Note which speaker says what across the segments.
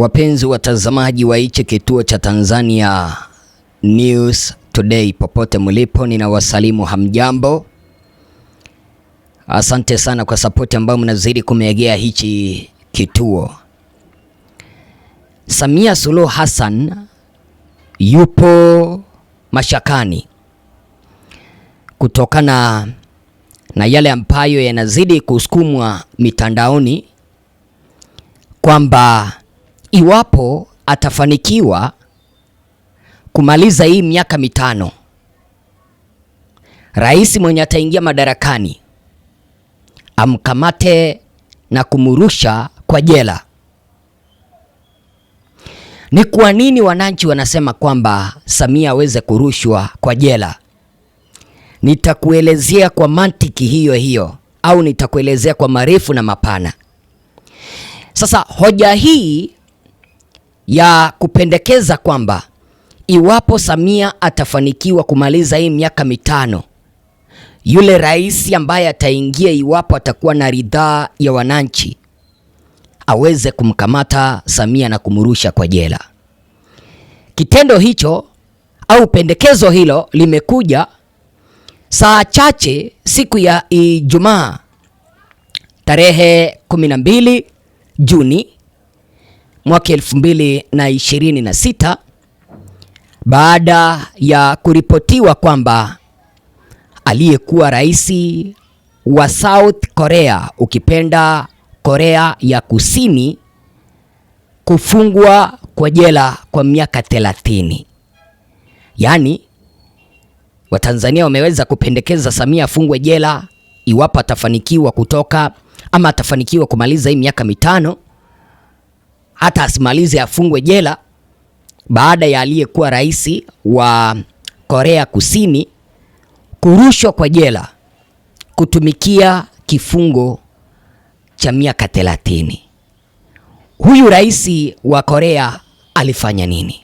Speaker 1: Wapenzi watazamaji wa hichi kituo cha Tanzania News Today, popote mlipo, ninawasalimu hamjambo. Asante sana kwa support ambayo mnazidi kumegea hichi kituo. Samia Suluhu Hassan yupo mashakani kutokana na yale ambayo yanazidi kusukumwa mitandaoni kwamba iwapo atafanikiwa kumaliza hii miaka mitano, rais mwenye ataingia madarakani amkamate na kumurusha kwa jela. Ni kwa nini wananchi wanasema kwamba Samia aweze kurushwa kwa jela? Nitakuelezea kwa mantiki hiyo hiyo, au nitakuelezea kwa marefu na mapana. Sasa hoja hii ya kupendekeza kwamba iwapo Samia atafanikiwa kumaliza hii miaka mitano, yule rais ambaye ataingia, iwapo atakuwa na ridhaa ya wananchi, aweze kumkamata Samia na kumrusha kwa jela. Kitendo hicho au pendekezo hilo limekuja saa chache siku ya Ijumaa tarehe 12 Juni mwaka 2026 baada ya kuripotiwa kwamba aliyekuwa rais wa South Korea, ukipenda Korea ya Kusini, kufungwa kwa jela kwa miaka 30. Yaani Watanzania wameweza kupendekeza Samia afungwe jela iwapo atafanikiwa kutoka, ama atafanikiwa kumaliza hii miaka mitano, hata asimalize afungwe jela, baada ya aliyekuwa rais wa Korea Kusini kurushwa kwa jela kutumikia kifungo cha miaka 30. Huyu rais wa Korea alifanya nini?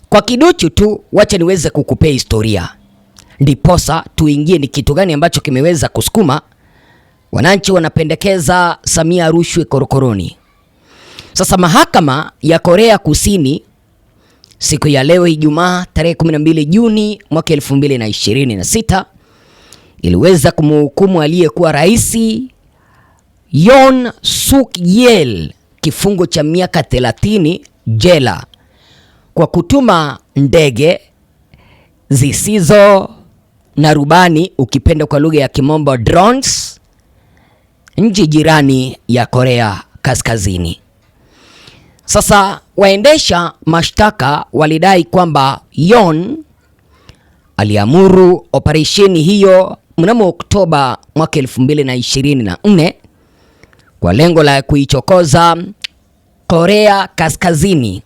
Speaker 1: Kwa kiduchu tu, wacha niweze kukupea historia, ndiposa tuingie ni kitu gani ambacho kimeweza kusukuma wananchi wanapendekeza Samia arushwe korokoroni. Sasa mahakama ya Korea Kusini siku ya leo Ijumaa tarehe 12 Juni mwaka 2026 iliweza kumhukumu aliyekuwa rais Yoon Suk Yeol kifungo cha miaka 30 jela kwa kutuma ndege zisizo na rubani, ukipenda kwa lugha ya kimombo drones, nchi jirani ya Korea Kaskazini. Sasa waendesha mashtaka walidai kwamba Yoon aliamuru operesheni hiyo mnamo Oktoba mwaka 2024 kwa lengo la kuichokoza Korea Kaskazini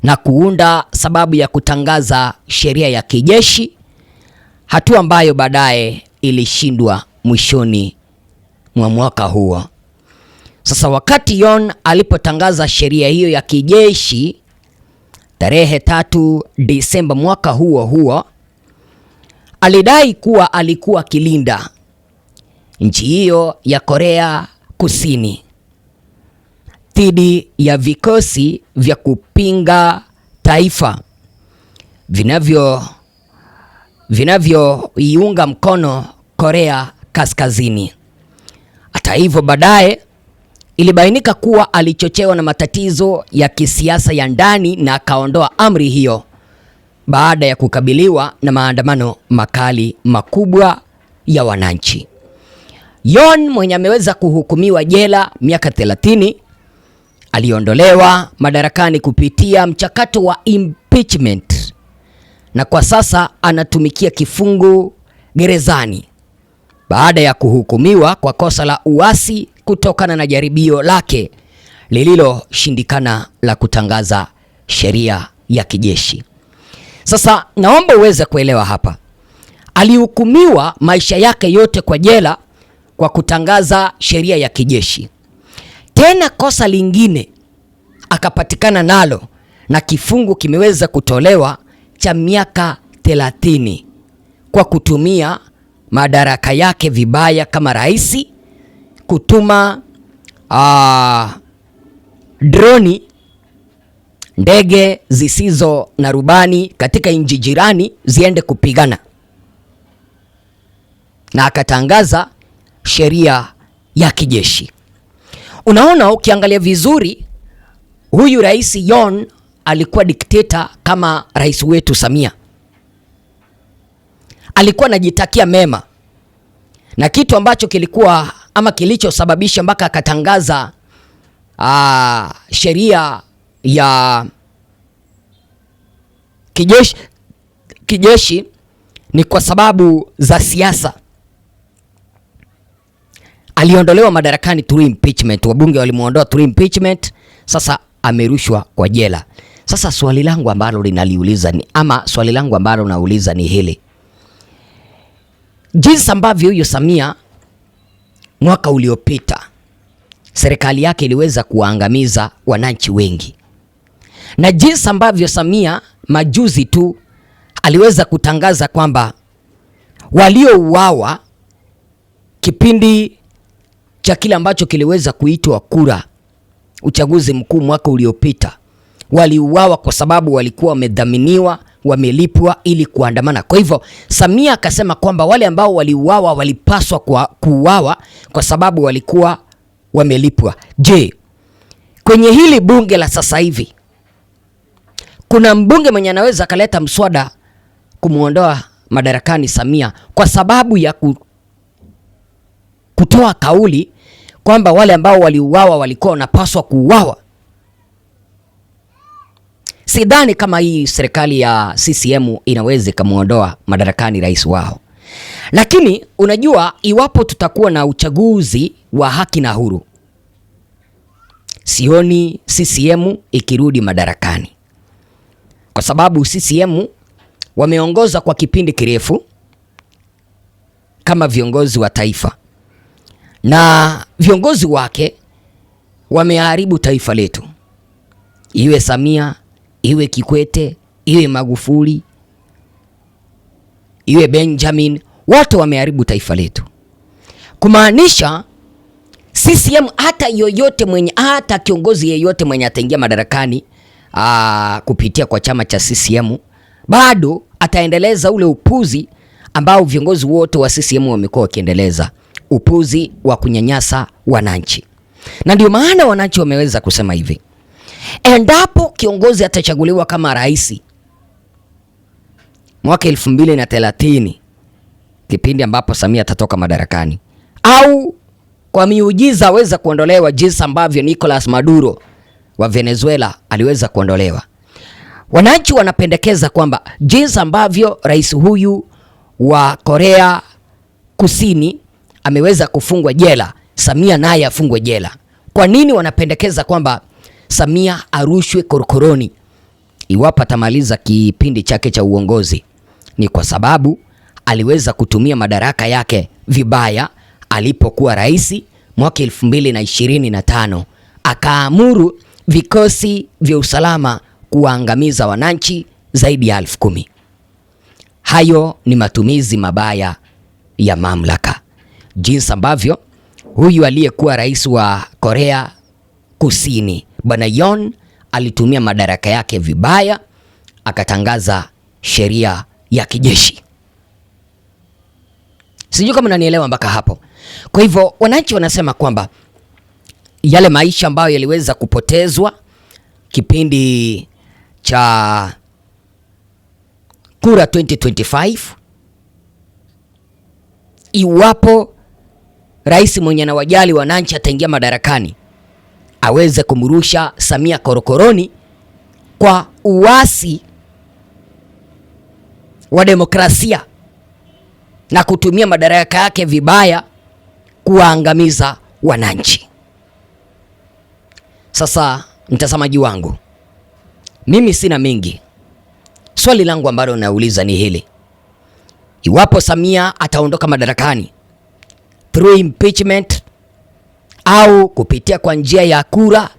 Speaker 1: na kuunda sababu ya kutangaza sheria ya kijeshi, hatua ambayo baadaye ilishindwa mwishoni mwa mwaka huo. Sasa wakati Yoon alipotangaza sheria hiyo ya kijeshi tarehe 3 Disemba mwaka huo huo, alidai kuwa alikuwa akilinda nchi hiyo ya Korea Kusini dhidi ya vikosi vya kupinga taifa vinavyoiunga mkono Korea Kaskazini. Hata hivyo, baadaye ilibainika kuwa alichochewa na matatizo ya kisiasa ya ndani na akaondoa amri hiyo baada ya kukabiliwa na maandamano makali makubwa ya wananchi. Yoon mwenye ameweza kuhukumiwa jela miaka 30 aliondolewa madarakani kupitia mchakato wa impeachment na kwa sasa anatumikia kifungo gerezani baada ya kuhukumiwa kwa kosa la uasi kutokana na jaribio lake lililoshindikana la kutangaza sheria ya kijeshi. Sasa naomba uweze kuelewa hapa, alihukumiwa maisha yake yote kwa jela kwa kutangaza sheria ya kijeshi. Tena kosa lingine akapatikana nalo na kifungo kimeweza kutolewa cha miaka 30 kwa kutumia madaraka yake vibaya kama rais, kutuma droni, ndege zisizo na rubani katika nchi jirani ziende kupigana, na akatangaza sheria ya kijeshi. Unaona, ukiangalia vizuri, huyu Rais Yon alikuwa dikteta kama rais wetu Samia. Alikuwa anajitakia mema, na kitu ambacho kilikuwa ama kilichosababisha mpaka akatangaza sheria ya kijeshi ni kwa sababu za siasa. Aliondolewa madarakani through impeachment, wabunge walimuondoa through impeachment. Sasa amerushwa kwa jela. Sasa swali langu ambalo nauliza ni hili: jinsi ambavyo huyo Samia mwaka uliopita serikali yake iliweza kuwaangamiza wananchi wengi, na jinsi ambavyo Samia majuzi tu aliweza kutangaza kwamba waliouawa kipindi cha kile ambacho kiliweza kuitwa kura, uchaguzi mkuu mwaka uliopita, waliuawa kwa sababu walikuwa wamedhaminiwa, wamelipwa ili kuandamana. Kwa hivyo Samia akasema kwamba wale ambao waliuawa walipaswa kuuawa kwa sababu walikuwa wamelipwa. Je, kwenye hili bunge la sasa hivi kuna mbunge mwenye anaweza akaleta mswada kumuondoa madarakani Samia kwa sababu ya kutoa kauli kwamba wale ambao waliuawa walikuwa wanapaswa kuuawa? Sidhani kama hii serikali ya CCM inaweza kumuondoa madarakani rais wao. Lakini unajua, iwapo tutakuwa na uchaguzi wa haki na huru, sioni CCM ikirudi madarakani, kwa sababu CCM wameongoza kwa kipindi kirefu kama viongozi wa taifa, na viongozi wake wameharibu taifa letu. Iwe Samia, iwe Kikwete, iwe Magufuli, iwe Benjamin, wote wameharibu taifa letu. Kumaanisha CCM hata kiongozi yeyote mwenye ataingia madarakani kupitia kwa chama cha CCM bado ataendeleza ule upuzi ambao viongozi wote wa CCM wamekuwa wakiendeleza, upuzi wa kunyanyasa wananchi. Na ndio maana wananchi wameweza kusema hivi: endapo kiongozi atachaguliwa kama rais mwaka 2030, kipindi ambapo Samia atatoka madarakani, au kwa miujiza aweza kuondolewa jinsi ambavyo Nicolas Maduro wa Venezuela aliweza kuondolewa, wananchi wanapendekeza kwamba jinsi ambavyo rais huyu wa Korea Kusini ameweza kufungwa jela, Samia naye afungwe jela. Kwa nini wanapendekeza kwamba Samia arushwe korokoroni iwapo atamaliza kipindi chake cha uongozi? Ni kwa sababu aliweza kutumia madaraka yake vibaya alipokuwa rais mwaka 2025, akaamuru vikosi vya usalama kuwaangamiza wananchi zaidi ya 10,000. Hayo ni matumizi mabaya ya mamlaka. Jinsi ambavyo huyu aliyekuwa rais wa Korea Kusini Bwana Yoon alitumia madaraka yake vibaya, akatangaza sheria ya kijeshi. Sijui kama unanielewa mpaka hapo. Kwa hivyo wananchi wanasema kwamba yale maisha ambayo yaliweza kupotezwa kipindi cha kura 2025, iwapo rais mwenye na wajali wananchi ataingia madarakani, aweze kumrusha Samia korokoroni kwa uasi wa demokrasia na kutumia madaraka yake vibaya kuwaangamiza wananchi. Sasa mtazamaji wangu, mimi sina mengi. Swali langu ambalo nauliza ni hili: iwapo Samia ataondoka madarakani through impeachment au kupitia kwa njia ya kura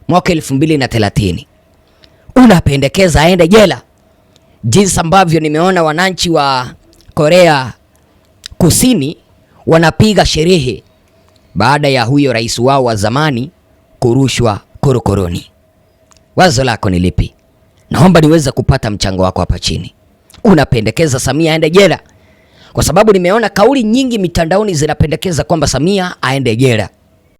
Speaker 1: mwaka 2030, unapendekeza aende jela jinsi ambavyo nimeona wananchi wa Korea Kusini wanapiga sherehe baada ya huyo rais wao wa zamani kurushwa korokoroni. Wazo lako ni lipi? Naomba niweze kupata mchango wako hapa chini. Unapendekeza Samia aende jela? Kwa sababu nimeona kauli nyingi mitandaoni zinapendekeza kwamba Samia aende jela.